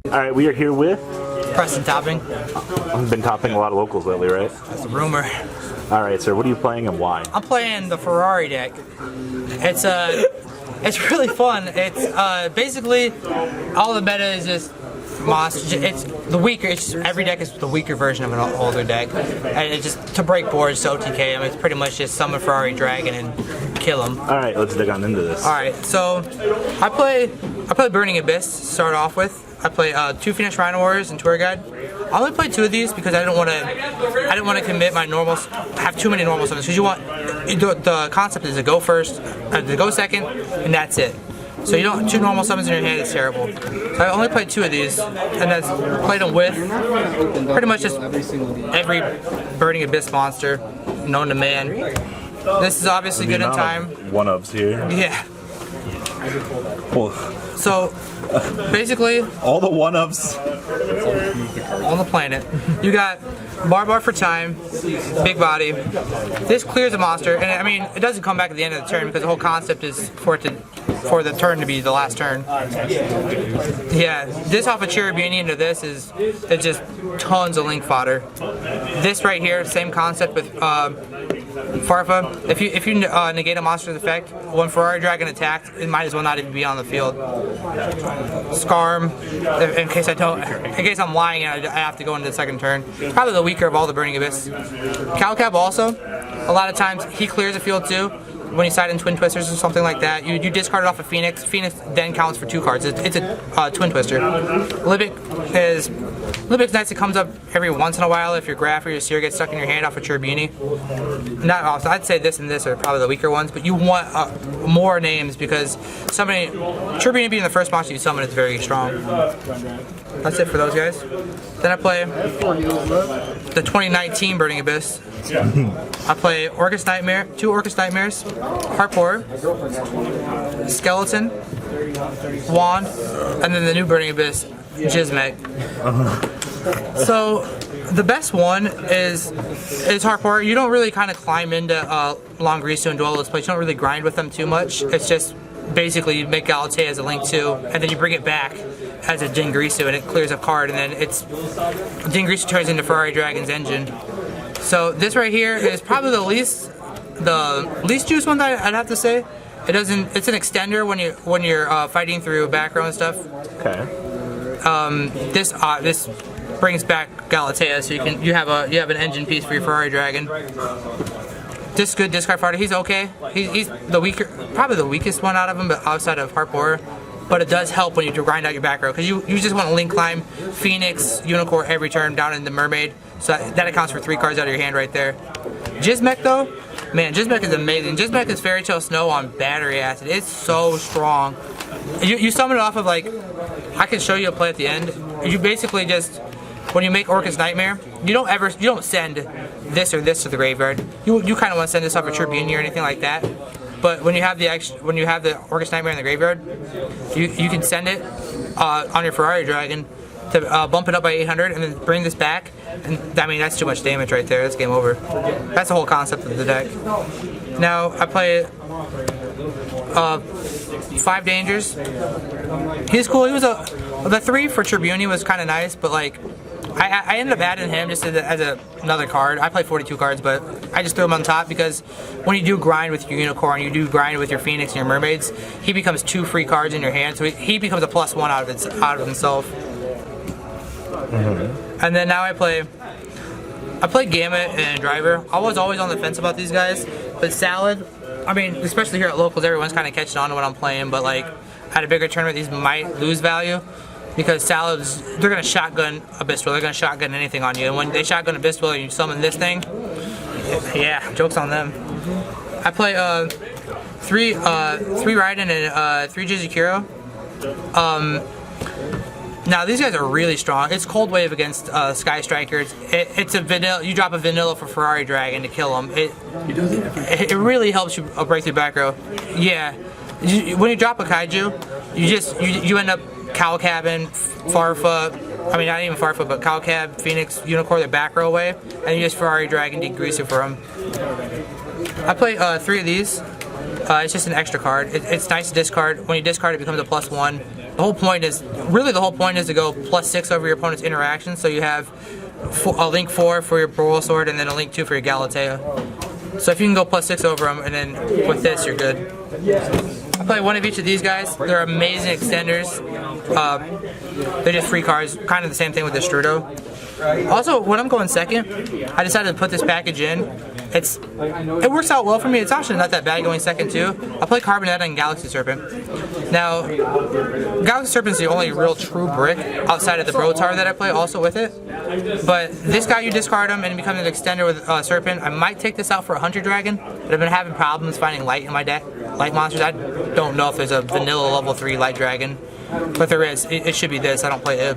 Alright, we are here with Preseton topping. I've been topping a lot of locals lately, right? That's a rumor. Alright, sir, what are you playing and why? I'm playing the Ferrari deck. It's really fun. It's basically all the meta is just monster. It's the weaker. It's just, every deck is the weaker version of an older deck, and it's just to break boards to OTK. I mean, it's pretty much just summon Ferrari Dragon and kill him. All right, let's dig on into this. All right, so I play Burning Abyss to start off with. I play 2 Phoenix Rhino Warriors and Tour Guide. I only played 2 of these because I didn't want to commit my normals, have too many normal summons, because you want the concept is to go first, to go second, and that's it. So you don't 2 normal summons in your hand is terrible. So I only played 2 of these, and that's played them with pretty much just every Burning Abyss monster known to man. This is obviously good in time. One-ofs here. Yeah. Well, so basically, all the one-ofs on the planet. You got Barbar for time, big body. This clears a monster, and I mean it doesn't come back at the end of the turn because the whole concept is for the turn to be the last turn. Yeah, this off of Cherubini into this is just tons of link fodder. This right here, same concept with Farfa. If you negate a monster's effect, when Ferrari Dragon attacked, it might as well not even be on the field. Scarm, in case I'm lying and I have to go into the second turn. Probably the weaker of all the Burning Abyss. Calcab also, a lot of times he clears the field too. When you side in Twin Twisters or something like that, you discard it off of Phoenix. Phoenix then counts for 2 cards. It's a Twin Twister. Libic's nice. It comes up every once in a while if your Graph or your Seer gets stuck in your hand off of Cherubini. Not also, I'd say this and this are probably the weaker ones, but you want more names because Cherubini being the first monster you summon is very strong. That's it for those guys. Then I play the 2019 Burning Abyss. I play Orcus Nightmare, 2 Orcus Nightmares, Harpour, Skeleton, Wand, and then the new Burning Abyss, Jizmek. So the best one is Harpour. You don't really kind of climb into Longrisu and Duelos plays. You don't really grind with them too much. It's just basically you make Galatea as a link 2, and then you bring it back as a Dingrisu, and it clears a card, and then Dingrisu turns into Ferrari Dragon's engine. So this right here is probably the least juice one that I'd have to say. It's an extender when you're fighting through back row and stuff. Okay. This brings back Galatea, so you have an engine piece for your Ferrari Dragon. This good discard fighter. He's okay. He's the weaker, probably the weakest one out of them, but outside of Harpour. But it does help when you grind out your back row because you just want to link climb Phoenix, Unicorn every turn down in the Mermaid. So that accounts for 3 cards out of your hand right there. Jizmek though, man, Jizmek is amazing. Jizmek is Fairy Tale Snow on battery acid. It's so strong. You summon it off of like, I can show you a play at the end. You basically just, when you make Orcus Nightmare, you don't send this or this to the graveyard. You kind of want to send this off of Tribune or anything like that. But when you have the Orcus Nightmare in the graveyard, you can send it on your Ferrari Dragon to bump it up by 800 and then bring this back. And I mean that's too much damage right there. That's game over. That's the whole concept of the deck. Now I play 5 Dangers. He's cool. He was the 3 for Tribune was kind of nice, but like I ended up adding him just as another card. I play 42 cards, but I just threw him on top because when you do grind with your Unicorn, you do grind with your Phoenix and your Mermaids, he becomes 2 free cards in your hand, so he becomes a +1 out of himself. Mm-hmm. And then now I play Gamut and Driver. I was always on the fence about these guys, but Salad, I mean, especially here at locals, everyone's kind of catching on to what I'm playing, but like at a bigger tournament, these might lose value. Because Salads, they're going to shotgun Abyss Dweller, they're going to shotgun anything on you. And when they shotgun Abyss Dweller and you summon this thing, yeah, joke's on them. I play 3 Raiden and 3 Jizukiro. Now these guys are really strong. It's Cold Wave against Sky Strikers. It's a vanilla. You drop a vanilla for Ferrari Dragon to kill them. It really helps you break through back row. Yeah, when you drop a Kaiju, you end up Calcab, Farfa, I mean not even Farfa, but Calcab, Phoenix, Unicorn, the back row away, and you just Ferrari Dragon Degreaser for them. I play 3 of these. It's just an extra card. It's nice to discard. When you discard, it becomes a +1. The whole point is to go +6 over your opponent's interaction. So you have a link 4 for your Broil Sword and then a link 2 for your Galatea. So if you can go +6 over them, and then with this, you're good. I play one of each of these guys. They're amazing extenders. They're just free cards. Kind of the same thing with the Strudo. Also, when I'm going second, I decided to put this package in. It works out well for me. It's actually not that bad going second too. I play Carbonetta and Galaxy Serpent. Now, Galaxy Serpent is the only real true brick outside of the Brotar that I play also with it. But this guy, you discard him and it becomes an extender with Serpent. I might take this out for a Hunter Dragon, but I've been having problems finding light in my deck. Light monsters. I don't know if there's a vanilla level 3 light dragon, but there is. It should be this. I don't play Ib.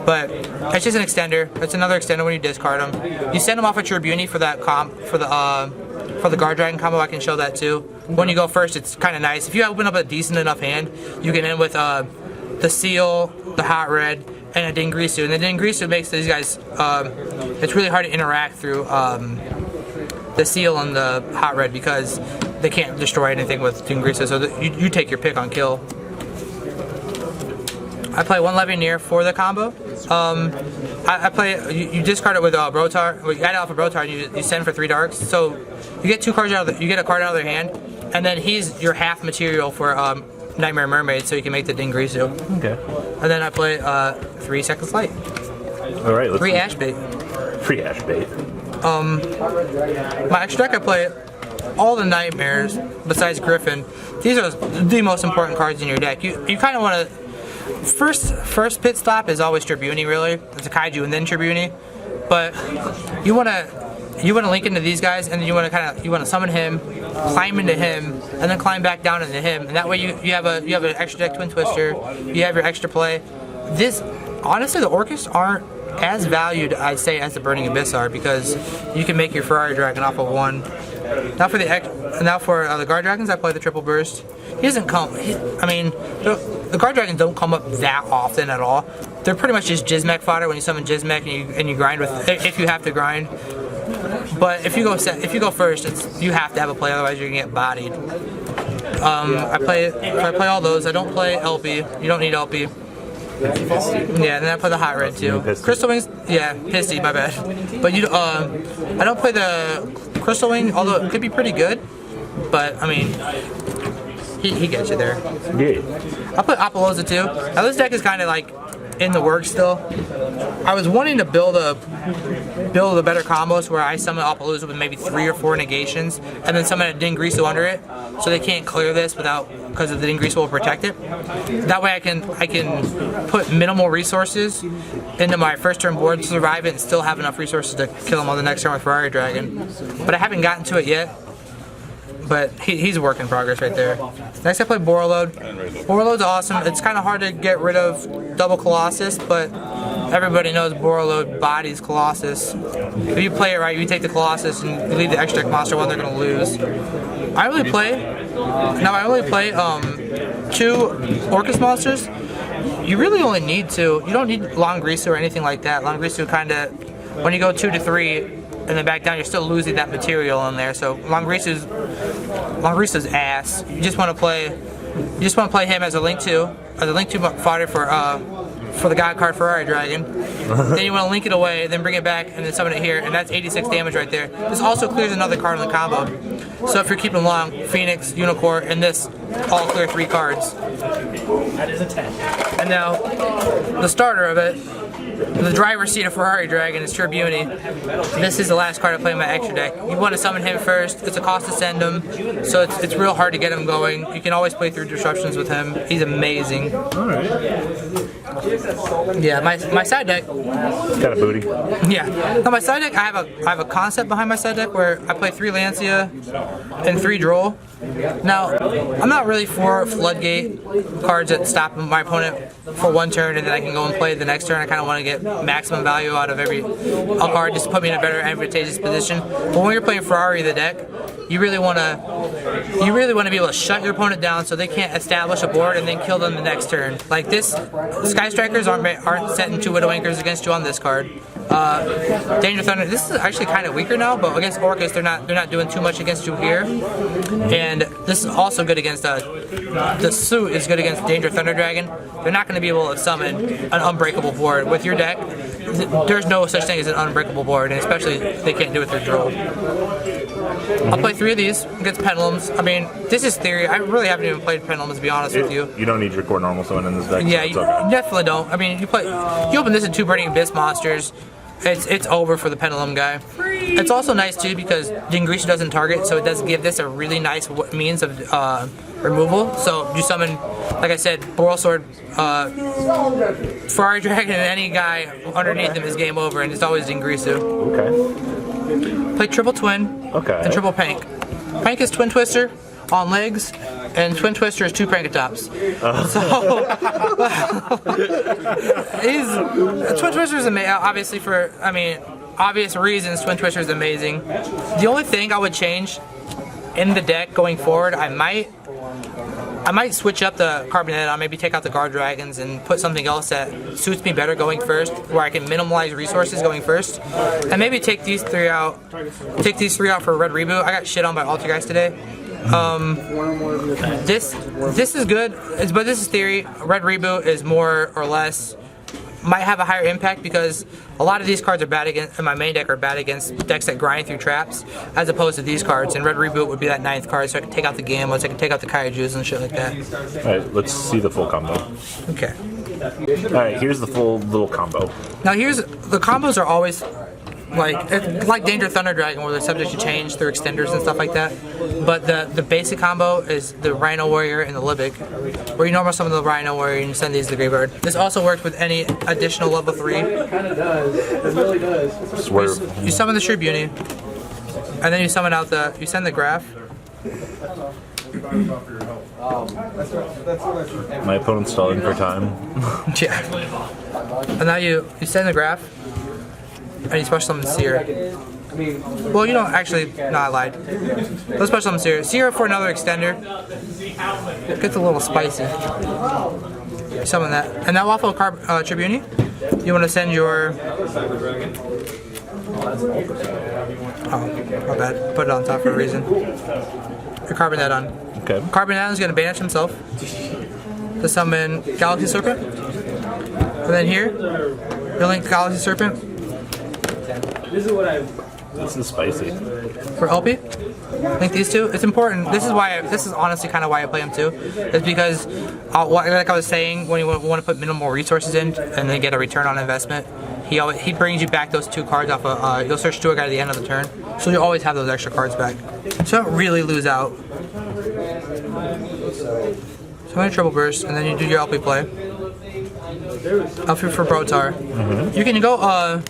But it's just an extender. It's another extender when you discard them. You send them off a Tribuni for that for the Guard Dragon combo. I can show that too. When you go first, it's kind of nice. If you open up a decent enough hand, you can end with the Seal, the Hot Red, and a Dingrisu. And the Dingrisu makes these guys. It's really hard to interact through the Seal and the Hot Red because they can't destroy anything with Dingrisu. So you take your pick on kill. I play one Levineer for the combo. I play, you discard it with Brotar. You add it off of Brotar and you send for 3 darks. So you get 2 cards out of you get a card out of their hand, and then he's your half material for Nightmare Mermaid, so you can make the Dingrisu. Okay. And then I play 3 Seconds Light. All right. Let's 3 Ash Bait. 3 Ash Bait. My extra deck, I play all the Nightmares besides Griffin. These are the most important cards in your deck. You kind of want to. First pit stop is always Tribuni, really. It's a Kaiju and then Tribuni, but you want to link into these guys, and then you want to summon him, climb into him, and then climb back down into him, and that way you have an extra deck Twin Twister, you have your extra play. This honestly, the Orcus aren't as valued, I'd say, as the Burning Abyss are, because you can make your Ferrari Dragon off of 1. Now for the Guard Dragons, I play the Triple Burst. He doesn't come. The Guard Dragons don't come up that often at all. They're pretty much just Jizmek fodder when you summon Jizmek and you grind with if you have to grind. But if you go first, you have to have a play, otherwise you're gonna get bodied. I play all those. I don't play LP. You don't need LP. Yeah, and then I play the Hot Red too. Crystal Wings, yeah, Pissy, my bad. But I don't play the Crystal Wing, although it could be pretty good. But I mean, he gets you there. Yeah. I play Apollosa too. Now this deck is kind of like in the works still. I was wanting to build a better combos where I summon Apollosa with maybe 3 or 4 negations, and then summon a Dingrisu under it, so they can't clear this because the Dingrisu will protect it. That way I can put minimal resources into my first turn board to survive it and still have enough resources to kill him on the next turn with Ferrari Dragon. But I haven't gotten to it yet. But he's a work in progress right there. Next I play Borreload. Borreload's awesome. It's kind of hard to get rid of double Colossus, but everybody knows Borreload bodies Colossus. If you play it right, you take the Colossus and you leave the extra deck monster one, they're going to lose. I only play 2 Orcus monsters. You really only need 2. You don't need Longrisu or anything like that. Longrisu kind of, when you go 2 to 3, and then back down, you're still losing that material in there. So Longrisa's ass. You just want to play him as a link 2 fodder for the God card Ferrari Dragon. Then you want to link it away, then bring it back, and then summon it here, and that's 86 damage right there. This also clears another card in the combo. So if you're keeping long, Phoenix, Unicorn, and this all clear 3 cards. That is a 10. And now the starter of it. The driver's seat of Ferrari Dragon is Tribuni. This is the last card I play in my extra deck. You want to summon him first. It's a cost to send him, so it's real hard to get him going. You can always play through disruptions with him. He's amazing. All right. Yeah, my side deck. Got a booty. Yeah. Now my side deck, I have a concept behind my side deck where I play 3 Lancia and 3 Droll. Now, I'm not really for Floodgate cards that stop my opponent for 1 turn and then I can go and play the next turn. I kind of want to get maximum value out of every card just to put me in a better advantageous position. But when you're playing Ferrari the deck, you really want to be able to shut your opponent down so they can't establish a board and then kill them the next turn. Like this, Sky Strikers aren't set into Widow Anchors against you on this card. Danger Thunder. This is actually kind of weaker now, but against Orcus, they're not doing too much against you here. And this is also good against the suit is good against Danger Thunder Dragon. They're not going to be able to summon an unbreakable board with your deck. There's no such thing as an unbreakable board, and especially they can't do it through Droll. I'll play 3 of these against Pendulums. I mean, this is theory. I really haven't even played Pendulums, to be honest with you. You don't need your core normal summon in this deck. Yeah, so you definitely don't. I mean, you open this in 2 Burning Abyss monsters. It's over for the Pendulum guy. It's also nice too because Dingrisha doesn't target, so it does give this a really nice means of removal. So you summon, like I said, Boral Sword, Ferrari Dragon, and any guy underneath him is game over, and it's always Dingrisha. Okay. Play Triple Twin and Triple Pank. Pank is Twin Twister on legs, and Twin Twister is 2 Crankatops. So, Twin Twister is amazing, obviously obvious reasons Twin Twister is amazing. The only thing I would change in the deck going forward, I might switch up the Carbonet on, maybe take out the Guard Dragons and put something else that suits me better going first, where I can minimize resources going first, and maybe take these 3 out. Take these 3 out for Red Reboot. I got shit on by Alter guys today. This is good, but this is theory. Red Reboot is more or less might have a higher impact because a lot of these cards are bad against in my main deck are bad against decks that grind through traps, as opposed to these cards. And Red Reboot would be that 9th card, so I can take out the Gambas, I can take out the Kaijus and shit like that. All right, let's see the full combo. Okay. All right, here's the full little combo. Now the combos are always like Danger Thunder Dragon, where they're subject to change through extenders and stuff like that. But the basic combo is the Rhino Warrior and the Libic, where you normal summon the Rhino Warrior and you send these to the graveyard. This also works with any additional level 3. It kind of does. It really does. You summon the Tribuni, and then you summon out you send the Graph. My opponent's stalling for time. Yeah. And now you send the Graph. And you special summon Seer. Well, you don't actually. No, I lied. Let's special summon Seer. Seer for another extender. It gets a little spicy. Summon that. And now off of Tribuni, you want to send your. Oh, my bad. Put it on top for a reason. Your Carbonet on. Okay. Carbonet is going to banish himself to summon Galaxy Serpent. And then here, you link Galaxy Serpent. This is spicy. For LP, I think these 2. It's important. This is honestly kind of why I play them too. It's because, like I was saying, when you want to put minimal resources in and then get a return on investment, he brings you back those 2 cards off of. You'll search 2 a guy at the end of the turn, so you always have those extra cards back. So don't really lose out. So I'm gonna Triple Burst, and then you do your LP play. LP for Brotar. You can go.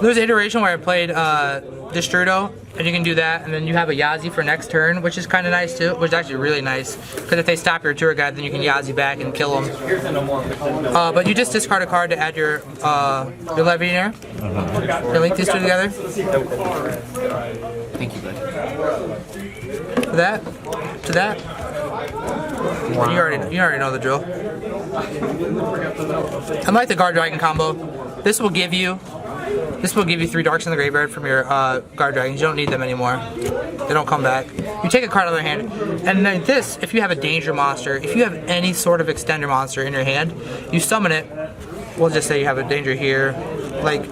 There's an iteration where I played Destrudo, and you can do that, and then you have a Yazi for next turn, which is kind of nice too, which is actually really nice, because if they stop your tour guide, then you can Yazi back and kill them. But you just discard a card to add your Levianeer. You link these 2 together. Thank you, bud. To that. You already know the drill. Unlike the Guard Dragon combo, this will give you 3 darks in the graveyard from your Guard Dragons. You don't need them anymore. They don't come back. You take a card out of their hand, and then this, if you have a danger monster, if you have any sort of extender monster in your hand, you summon it. We'll just say you have a danger here. Like,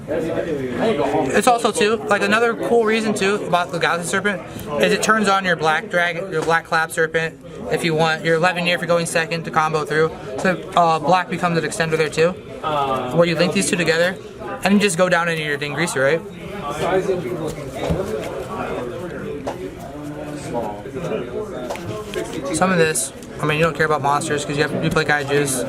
it's also too, like another cool reason too about the Galaxy Serpent is it turns on your Black Dragon, your Black Clap Serpent. If you want your 11-year, if you're going second to combo through, so Black becomes an extender there too, where you link these 2 together, and you just go down into your Dingrisha, right? Summon this. I mean, you don't care about monsters because you play Kaijus.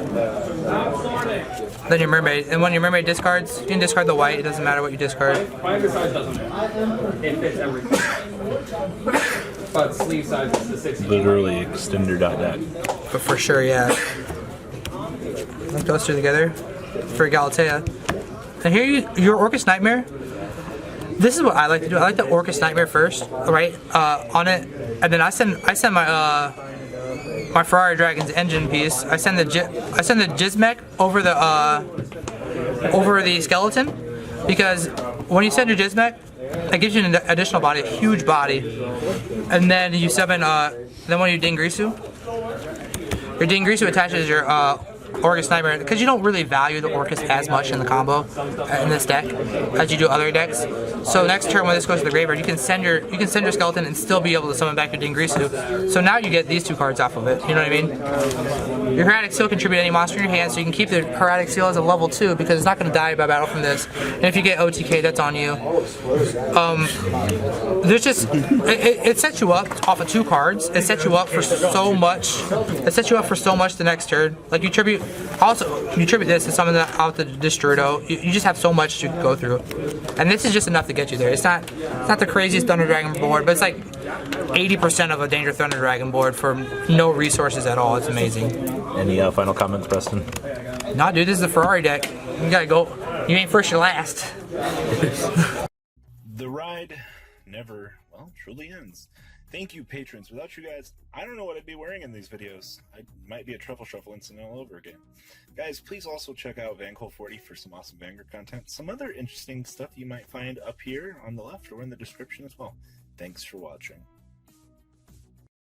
Then your Mermaid, and when your Mermaid discards, you can discard the white. It doesn't matter what you discard. It fits everything. But sleeve size is the 60. Literally extender deck. But for sure, yeah. Link those 2 together for Galatea. And here, your Orcus Nightmare. This is what I like to do. I like the Orcus Nightmare first, right? On it, and then I send my my Ferrari Dragon's engine piece. I send the Gizmek over the over the skeleton, because when you send your Jizmech, it gives you an additional body, a huge body, and then you summon, then when you Dingrisu, your Dingrisu attaches your Orcus Nightmare, because you don't really value the Orcus as much in the combo in this deck as you do other decks. So next turn when this goes to the graveyard, you can send your skeleton and still be able to summon back your Dingrisu. So now you get these 2 cards off of it. You know what I mean? Your Hieratic Seal contribute any monster in your hand, so you can keep the Hieratic Seal as a level 2 because it's not going to die by battle from this. And if you get OTK, that's on you. There's just it sets you up off of 2 cards. It sets you up for so much. It sets you up for so much the next turn. Like you tribute this to summon out the Destroydo. You just have so much to go through, and this is just enough to get you there. It's not the craziest Thunder Dragon board, but it's like 80% of a Danger Thunder Dragon board for no resources at all. It's amazing. Any final comments, Preston? Nah, dude, this is the Ferrari deck. You gotta go. You ain't first, you're last. The ride never, well, truly ends. Thank you, patrons. Without you guys, I don't know what I'd be wearing in these videos. I might be a Truffle Shuffle incident all over again. Guys, please also check out Vanquil40 for some awesome Vanguard content. Some other interesting stuff you might find up here on the left or in the description as well. Thanks for watching.